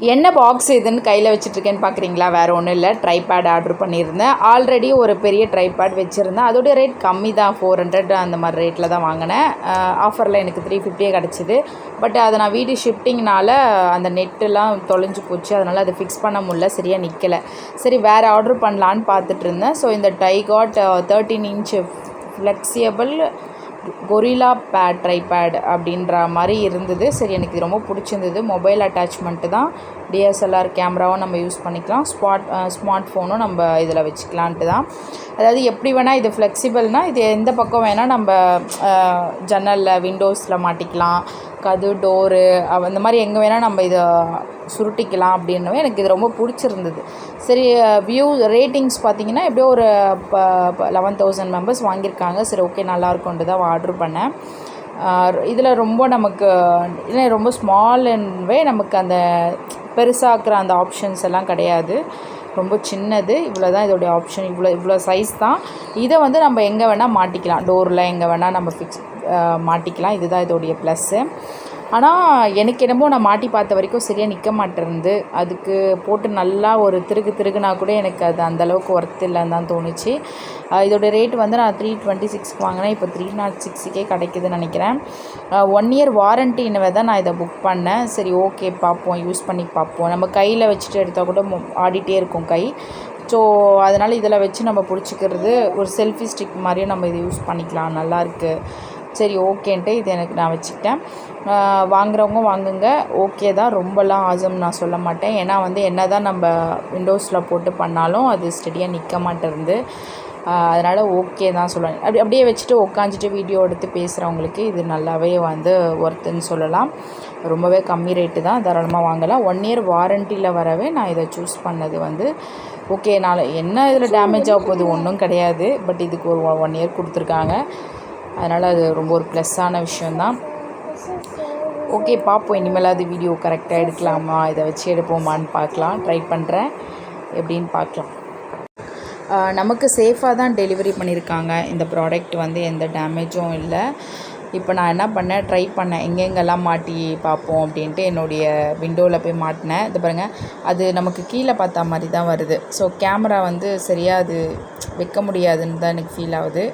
என்ன பாக்ஸ் இதுன்னு கையில் வச்சுட்ருக்கேன்னு பார்க்குறீங்களா? வேறு ஒன்றும் இல்லை, ட்ரைபேட் ஆர்டர் பண்ணியிருந்தேன். ஆல்ரெடி ஒரு பெரிய ட்ரைபேட் வச்சுருந்தேன். அதோடைய ரேட் கம்மி தான், 400 அந்த மாதிரி ரேட்டில் தான் வாங்கினேன். ஆஃபரில் எனக்கு 350 கிடச்சிது. பட் அதை நான் வீடு ஷிஃப்டிங்னால் அந்த நெட்டெலாம் தொலைஞ்சு போச்சு. அதனால் அதை ஃபிக்ஸ் பண்ண முடியல, சரியாக நிற்கலை. சரி வேறு ஆர்டர் பண்ணலான்னு பார்த்துட்டு இருந்தேன். ஸோ இந்த டைகாட் 13 inch ஃப்ளெக்சியபிள் கொரில்லா ட்ரைபேட் அப்படின்ற மாதிரி இருந்தது. சரி எனக்கு இது ரொம்ப பிடிச்சிருந்தது. மொபைல் அட்டாச்மெண்ட்டு தான், டிஎஸ்எல்ஆர் கேமராவும் நம்ம யூஸ் பண்ணிக்கலாம், ஸ்மார்ட் ஃபோனும் நம்ம இதில் வச்சுக்கலான்ட்டு தான். அதாவது எப்படி வேணால் இது ஃப்ளெக்சிபிள்னால் இது எந்த பக்கம் வேணால் நம்ம ஜன்னலில் விண்டோஸில் மாட்டிக்கலாம், கதவு டோரு அந்த மாதிரி எங்கே வேணால் நம்ம இதை சுருட்டிக்கலாம். அப்படின்னவே எனக்கு இது ரொம்ப பிடிச்சிருந்தது. சரி ரேட்டிங்ஸ் பார்த்திங்கன்னா எப்படியோ ஒரு 11,000 மெம்பர்ஸ் வாங்கியிருக்காங்க. சரி ஓகே நல்லாயிருக்குன்ட்டு தான் ஆர்டர் பண்ணேன். இதில் ரொம்ப நமக்கு இல்லை, ரொம்ப ஸ்மால்வே நமக்கு அந்த பெருசாக்குற அந்த ஆப்ஷன்ஸ் எல்லாம் கிடையாது. ரொம்ப சின்னது, இவ்வளோ தான் இதோடைய ஆப்ஷன். இவ்வளோ சைஸ் தான். இதை வந்து நம்ம எங்கே வேணால் மாட்டிக்கலாம், டோரில் எங்கே வேணால் நம்ம மாட்டிக்கலாம். இதுதான் இதோடைய ப்ளஸ்ஸு. ஆனால் எனக்கு என்னமோ நான் மாட்டி பார்த்த வரைக்கும் சரியாக நிற்க மாட்டேருந்து. அதுக்கு போட்டு நல்லா ஒரு திருகுனா கூட எனக்கு அது அந்தளவுக்கு ஒர்த் இல்லைன்னு தான் தோணுச்சு. இதோடய ரேட் வந்து நான் 326 வாங்கினேன். இப்போ 306 கிடைக்குதுன்னு நினைக்கிறேன். 1 year வாரண்டின்னு தான் நான் இதை புக் பண்ணேன். சரி ஓகே பார்ப்போம், யூஸ் பண்ணி பார்ப்போம். நம்ம கையில் வச்சுட்டு எடுத்தால் கூட ஆடிட்டே இருக்கும் கை. ஸோ அதனால் இதில் வச்சு நம்ம பிடிச்சிக்கிறது ஒரு செல்ஃபி ஸ்டிக் மாதிரியும் நம்ம இதை யூஸ் பண்ணிக்கலாம். நல்லாயிருக்கு. சரி ஓகேன்ட்டு இது எனக்கு நான் வச்சுக்கிட்டேன். வாங்குறவங்க வாங்குங்க, ஓகே தான். ரொம்பலாம் ஆசம் நான் சொல்ல மாட்டேன். ஏன்னா வந்து என்ன தான் நம்ம விண்டோஸில் போட்டு பண்ணாலும் அது ஸ்டெடியாக நிற்க மாட்டேருந்து. அதனால் ஓகே தான் சொல்லுவேன். அப்படியே வச்சுட்டு உட்காந்துட்டு வீடியோ எடுத்து பேசுகிறவங்களுக்கு இது நல்லாவே வந்து ஒர்த்துன்னு சொல்லலாம். ரொம்பவே கம்மி ரேட்டு தான், தாராளமாக வாங்கலாம். 1 year வாரண்டியில் வரவே நான் இதை சூஸ் பண்ணது வந்து ஓகே. என்ன இதில் டேமேஜ் ஆக போகுது, ஒன்றும் கிடையாது. பட் இதுக்கு ஒரு 1 year கொடுத்துருக்காங்க. அதனால் அது ரொம்ப ஒரு ப்ளஸ்ஸான விஷயந்தான். ஓகே பார்ப்போம், இனிமேலாவது வீடியோ கரெக்டாக எடுக்கலாமா, இதை வச்சு எடுப்போமான்னு பார்க்கலாம். ட்ரை பண்ணுறேன், எப்படின்னு பார்க்கலாம். நமக்கு சேஃபாக தான் டெலிவரி பண்ணியிருக்காங்க. இந்த ப்ராடக்ட் வந்து எந்த டேமேஜும் இல்லை. இப்போ நான் என்ன பண்ணேன், ட்ரை பண்ணேன் எங்கெங்கெல்லாம் மாட்டி பார்ப்போம் அப்படின்ட்டு. என்னுடைய விண்டோவில் போய் மாட்டினேன். இது பாருங்கள், அது நமக்கு கீழே பார்த்தா மாதிரி தான் வருது. ஸோ கேமரா வந்து சரியாக அது வைக்க முடியாதுன்னு தான் எனக்கு ஃபீல் ஆகுது.